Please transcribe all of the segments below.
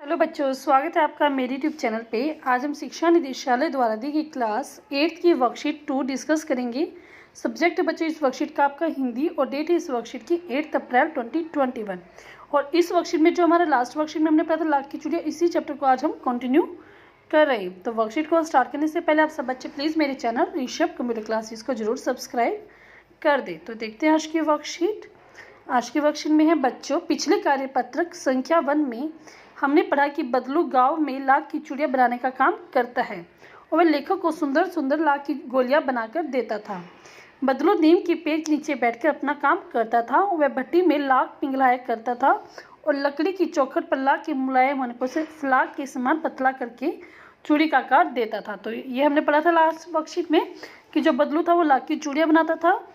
Hello बच्चों, स्वागत है आपका मेरे यूट्यूब चैनल पे। आज हम शिक्षा निदेशालय द्वारा दी गई क्लास 8 की वर्कशीट 2 डिस्कस करेंगे। सब्जेक्ट बच्चों इस वर्कशीट का आपका हिंदी और डेट है इस वर्कशीट की 8 अप्रैल 2021। और इस वर्कशीट में जो हमारा लास्ट वर्कशीट में हमने पढ़ा था लाख की चूड़ियाँ, इसी चैप्टर को आज हम कंटिन्यू कर रहे हैं। तो वर्कशीट को स्टार्ट करने से पहले आप सब बच्चे प्लीज़ मेरे चैनल ऋषभ कंप्यूटर क्लासेस को जरूर सब्सक्राइब कर दे। तो देखते हैं आज की वर्कशीट। आज की वर्कशीट में है बच्चों, पिछले कार्यपत्रक संख्या 1 में हमने पढ़ा कि बदलू गांव में लाख की चूड़ियाँ बनाने का काम करता है और वह लेखक को सुंदर सुंदर लाख की गोलियां बनाकर देता था। बदलू नीम के पेड़ के नीचे बैठकर अपना काम करता था। वह भट्टी में लाख पिघलाया करता था और लकड़ी की चौखट पर लाख के मुलायम होने पर उसे लाख के समान पतला करके चूड़ी का आकार देता था। तो ये हमने पढ़ा था लास्ट वर्कशीट में कि जो बदलू था वो लाख की चूड़ियाँ बनाता था,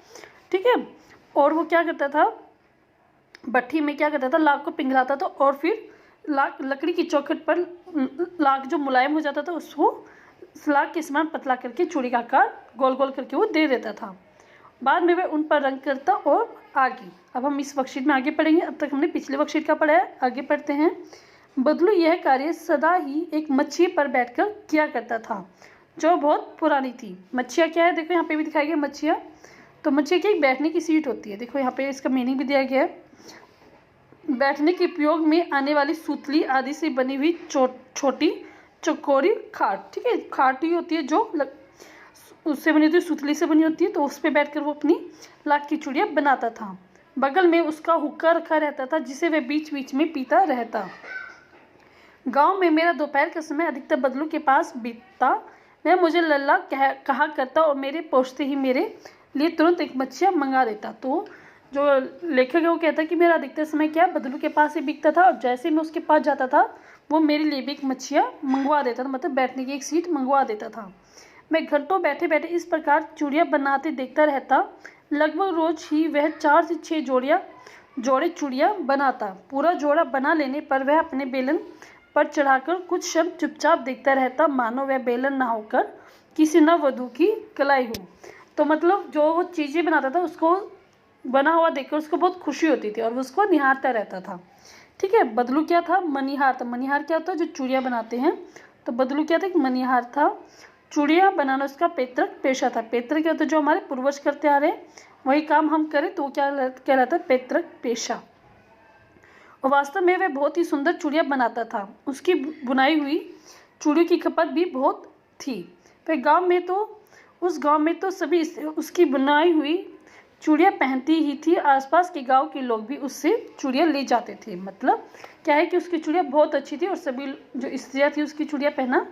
ठीक है। और वो क्या करता था, भट्टी में क्या करता था, लाख को पिघलाता था और फिर लाख लकड़ी की चौखट पर लाख जो मुलायम हो जाता था उसको लाख के समान पतला करके चूड़ी का आकार गोल गोल करके वो दे देता था। बाद में वह उन पर रंग करता और आगे। अब हम इस वर्कशीट में आगे पढ़ेंगे। अब तक हमने पिछले वर्कशीट का पढ़ा है, आगे पढ़ते हैं। बदलू यह कार्य सदा ही एक मच्छी पर बैठकर किया करता था जो बहुत पुरानी थी। मच्छियाँ क्या है, देखो यहाँ पे भी दिखाई गया मच्छियाँ। तो मच्छियाँ की बैठने की सीट होती है, देखो यहाँ पे इसका मीनिंग भी दिया गया है। बैठने के उपयोग में आने वाली सूतली आदि से बनी हुई छोटी चौकोरी खाट, ठीक है। खाट ही होती है जो उससे बनी होती है, सूतली से बनी होती है। तो उस पर बैठकर वो अपनी लाख की चूड़ियाँ बनाता था। बगल में उसका हुक्का रखा रहता था जिसे वह बीच बीच में पीता रहता। गांव में मेरा दोपहर का समय अधिकतर बदलू के पास बीतता। वह मुझे लल्ला कहा करता और मेरे पहुँचते ही मेरे लिए तुरंत एक मच्छियाँ मंगा देता। तो जो लेखक है वो कहता है कि मेरा अधिकतर समय क्या बदलू के पास ही बिकता था और जैसे मैं उसके पास जाता था वो मेरे लिए भी एक मच्छियाँ मंगवा देता था, मतलब बैठने की एक सीट मंगवा देता था। मैं घंटों बैठे बैठे इस प्रकार चूड़ियाँ बनाते देखता रहता। लगभग रोज ही वह 4 से 6 जोड़े चूड़ियाँ बनाता। पूरा जोड़ा बना लेने पर वह अपने बेलन पर चढ़ाकर कुछ शब्द चुपचाप देखता रहता, मानो वह बेलन ना होकर किसी नववधू की कलाई हो। तो मतलब जो वो चीज़ें बनाता था उसको बना हुआ देखकर उसको बहुत खुशी होती थी और वो उसको निहारता रहता था, ठीक है। बदलू क्या था, मनिहार था। मनिहार क्या होता है, जो चूड़ियाँ बनाते हैं। तो बदलू क्या था, एक मनिहार था। चूड़ियाँ बनाना उसका पैतृक पेशा था। पैतृक क्या होता है, जो हमारे पूर्वज करते आ रहे हैं वही काम हम करें तो क्या कहलाता है, पैतृक पेशा। और वास्तव में वह बहुत ही सुंदर चूड़ियाँ बनाता था। उसकी बुनाई हुई चूड़ियों की खपत भी बहुत थी। फिर उस गाँव में तो सभी उसकी बुनाई हुई चूड़ियाँ पहनती ही थी। आसपास के गांव के लोग भी उससे चूड़ियाँ ले जाते थे। मतलब क्या है कि उसकी चूड़ियाँ बहुत अच्छी थी और सभी जो स्त्रियाँ थी उसकी चूड़ियाँ पहनना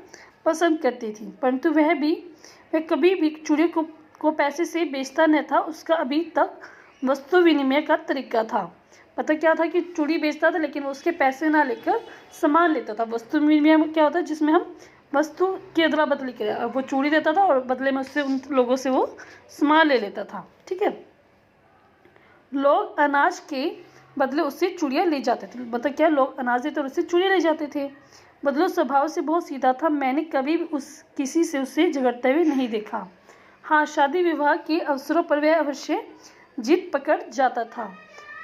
पसंद करती थी। परंतु वह कभी भी चूड़ियों को पैसे से बेचता न था। उसका अभी तक वस्तु विनिमय का तरीका था। पता क्या था कि चूड़ी बेचता था लेकिन उसके पैसे ना लेकर सामान लेता था। वस्तु विनिमय क्या होता है, जिसमें हम वस्तु की अदला बदली करें। वो चूड़ी देता था और बदले में उससे उन लोगों से वो सामान ले लेता था, ठीक है। लोग अनाज के बदले उससे चूड़ियाँ ले जाते थे। मतलब क्या, लोग अनाज देते और उससे चूड़ियाँ ले जाते थे। बदलू स्वभाव से बहुत सीधा था। मैंने कभी भी किसी से उससे झगड़ते हुए नहीं देखा। हाँ, शादी विवाह के अवसरों पर वह अवश्य जिद पकड़ जाता था।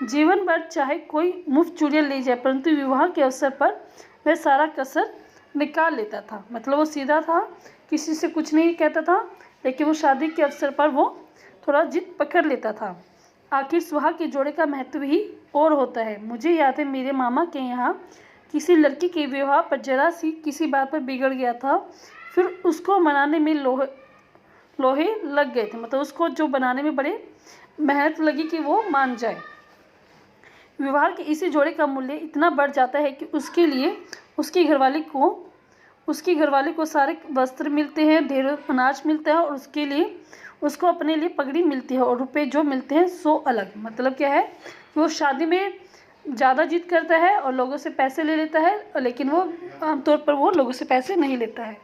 जीवन भर चाहे कोई मुफ्त चूड़ियाँ ले जाए, परंतु विवाह के अवसर पर वह सारा कसर निकाल लेता था। मतलब वो सीधा था, किसी से कुछ नहीं कहता था, लेकिन वो शादी के अवसर पर वो थोड़ा जिद पकड़ लेता था। आखिर सुहाग के जोड़े का महत्व ही और होता है। मुझे याद है मेरे मामा के यहाँ किसी लड़की के विवाह पर जरा सी किसी बात पर बिगड़ गया था। फिर उसको मनाने में लोहे लग गए थे। मतलब उसको जो बनाने में बड़े मेहनत लगी कि वो मान जाए। विवाह के इसी जोड़े का मूल्य इतना बढ़ जाता है कि उसके लिए उसकी घरवाली को सारे वस्त्र मिलते हैं, ढेरों अनाज मिलता है और उसको अपने लिए पगड़ी मिलती है और रुपए जो मिलते हैं सो अलग। मतलब क्या है, वो शादी में ज़्यादा जिद करता है और लोगों से पैसे ले लेता है, लेकिन वो आमतौर पर वो लोगों से पैसे नहीं लेता है।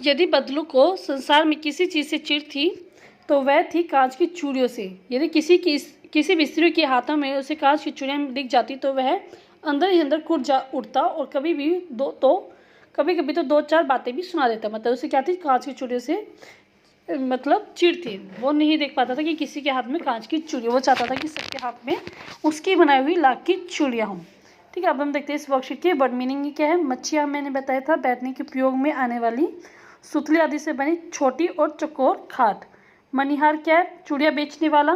यदि बदलू को संसार में किसी चीज़ से चिढ़ थी तो वह थी कांच की चूड़ियों से। यदि किसी भी स्त्री के हाथों में उसे कांच की चूड़ियाँ दिख जाती तो वह अंदर ही अंदर कूद जा उठता और कभी कभी तो 2-4 बातें भी सुना देता। मतलब उसे क्या थी, कांच की चूड़ियों से मतलब चिढ़ थी। वो नहीं देख पाता था कि किसी के हाथ में कांच की चूड़ियाँ, वो चाहता था कि सबके हाथ में उसकी बनाई हुई लाख की चूड़ियाँ हों। ठीक है, अब हम देखते हैं इस वर्कशीट की वर्ड मीनिंग क्या है। मच्छियाँ मैंने बताया था बैठने के उपयोग में आने वाली सुतली आदि से बनी छोटी और चौकोर खाट। मनिहार क्या है, चूड़ियाँ बेचने वाला।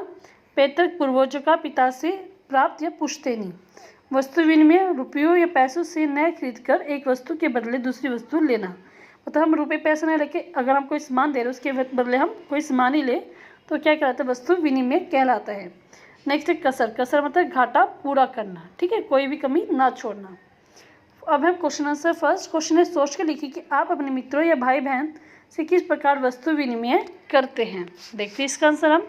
पैतृक पूर्वजों का पिता से प्राप्त या पुश्तैनी। वस्तु विनिमय, रुपयों या पैसों से नए खरीद कर एक वस्तु के बदले दूसरी वस्तु लेना। मतलब हम रुपये पैसे नहीं लेके अगर हम कोई सामान दे रहे हैं उसके बदले हम कोई सामान ही ले तो क्या कहलाता है, वस्तु विनिमय कहलाता है। नेक्स्ट है कसर। कसर मतलब घाटा पूरा करना, ठीक है, कोई भी कमी ना छोड़ना। अब है क्वेश्चन आंसर। फर्स्ट क्वेश्चन है, सोच के लिखिए कि आप अपने मित्रों या भाई बहन से किस प्रकार वस्तु विनिमय करते हैं। देखते हैं इसका आंसर हम।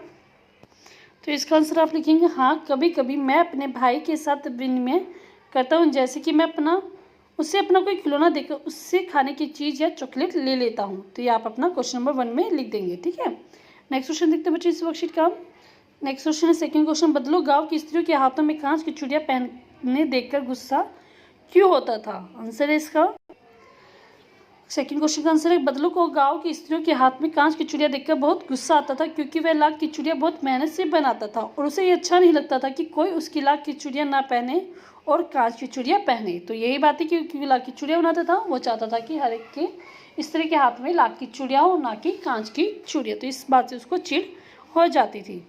तो इसका आंसर आप लिखेंगे हाँ, कभी कभी मैं अपने भाई के साथ विनिमय करता हूँ, जैसे कि मैं उससे अपना कोई खिलौना देकर उससे खाने की चीज़ या चॉकलेट ले लेता हूँ। तो ये आप अपना क्वेश्चन नंबर 1 में लिख देंगे, ठीक है। नेक्स्ट क्वेश्चन देखते हैं बच्चों इस वर्कशीट का। नेक्स्ट क्वेश्चन है सेकंड क्वेश्चन, बदलो गांव की स्त्रियों के हाथों में कांच की चूड़ियाँ पहनने देखकर गुस्सा क्यों होता था। आंसर है इसका। सेकंड क्वेश्चन का आंसर है, बदलो को गांव की स्त्रियों के हाथ में कांच की चूड़ियाँ देखकर बहुत गुस्सा आता था, क्योंकि वह लाख की चूड़ियाँ बहुत मेहनत से बनाता था और उसे ये अच्छा नहीं लगता था कि कोई उसकी लाख की चूड़ियाँ ना पहने और कांच की चूड़ियाँ पहने। तो यही बात है कि क्योंकि लाख की चूड़ियाँ बनाता था, वो चाहता था कि हर एक के स्त्री के हाथ में लाख की चूड़ियाँ हो, ना कि कांच की चूड़ियाँ। तो इस बात से उसको चिढ़ हो जाती थी।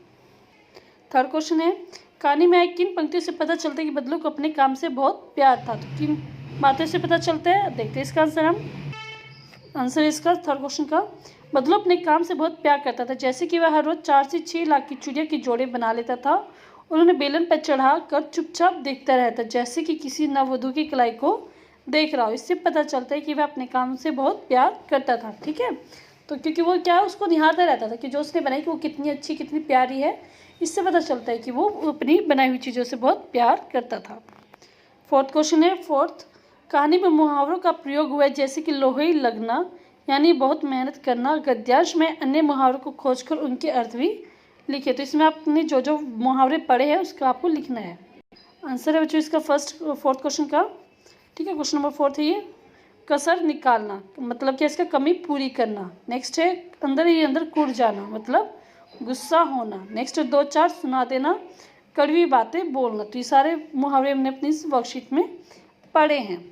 थर्ड क्वेश्चन है, कहानी में किन पंक्तियों से पता चलता है कि बदलू को अपने काम से बहुत प्यार था। तो किन बातों से पता चलता है, देखते हैं इसका आंसर हम। आंसर इसका थर्ड क्वेश्चन का, बदलू अपने काम से बहुत प्यार करता था, जैसे कि वह हर रोज 4 से 6 लाख की चूड़ियाँ की जोड़े बना लेता था। उन्होंने बेलन पर चढ़ा कर चुपचाप देखता रहता, जैसे कि किसी नववधू की कलाई को देख रहा हो। इससे पता चलता है कि वह अपने काम से बहुत प्यार करता था, ठीक है। तो क्योंकि वो क्या है, उसको निहारता रहता था कि जो उसने बनाई कि वो कितनी अच्छी कितनी प्यारी है। इससे पता चलता है कि वो अपनी बनाई हुई चीज़ों से बहुत प्यार करता था। फोर्थ क्वेश्चन है, फोर्थ, कहानी में मुहावरों का प्रयोग हुआ है, जैसे कि लोहे लगना यानी बहुत मेहनत करना। गद्यांश में अन्य मुहावरों को खोजकर उनके अर्थ भी लिखे। तो इसमें आपने जो जो मुहावरे पढ़े हैं उसका आपको लिखना है। आंसर है बच्चों इसका फोर्थ क्वेश्चन का, ठीक है। क्वेश्चन नंबर 4 है ये, कसर निकालना मतलब क्या, इसका कमी पूरी करना। नेक्स्ट है, अंदर ही अंदर कूद जाना मतलब गुस्सा होना। नेक्स्ट है, 2-4 सुना देना, कड़वी बातें बोलना। तो ये सारे मुहावरे हमने अपनी इस वर्कशीट में पढ़े हैं।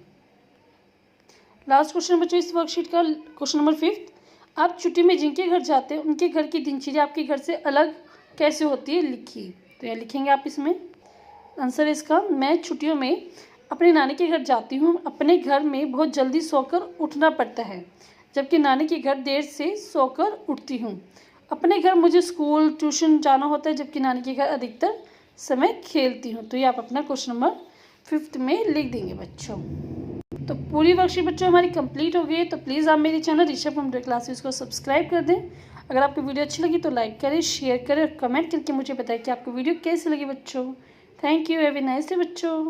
लास्ट क्वेश्चन बच्चों इस वर्कशीट का, क्वेश्चन नंबर 5, आप छुट्टी में जिनके घर जाते हैं उनके घर की दिनचर्या आपके घर से अलग कैसे होती है, लिखिए। तो यह लिखेंगे आप इसमें। आंसर इसका, मैं छुट्टियों में अपने नानी के घर जाती हूँ। अपने घर में बहुत जल्दी सोकर उठना पड़ता है, जबकि नानी के घर देर से सोकर उठती हूँ। अपने घर मुझे स्कूल ट्यूशन जाना होता है, जबकि नानी के घर अधिकतर समय खेलती हूँ। तो ये आप अपना क्वेश्चन नंबर 5 में लिख देंगे बच्चों। तो पूरी वर्कशीट बच्चों हमारी कंप्लीट हो गई है। तो प्लीज़ आप मेरे चैनल ऋषभ कंप्यूटर क्लासेस को सब्सक्राइब कर दें। अगर आपको वीडियो अच्छी लगी तो लाइक करें, शेयर करें और कमेंट करके मुझे बताएं कि आपको वीडियो कैसी लगी बच्चों। Thank you, have a nice day बच्चों।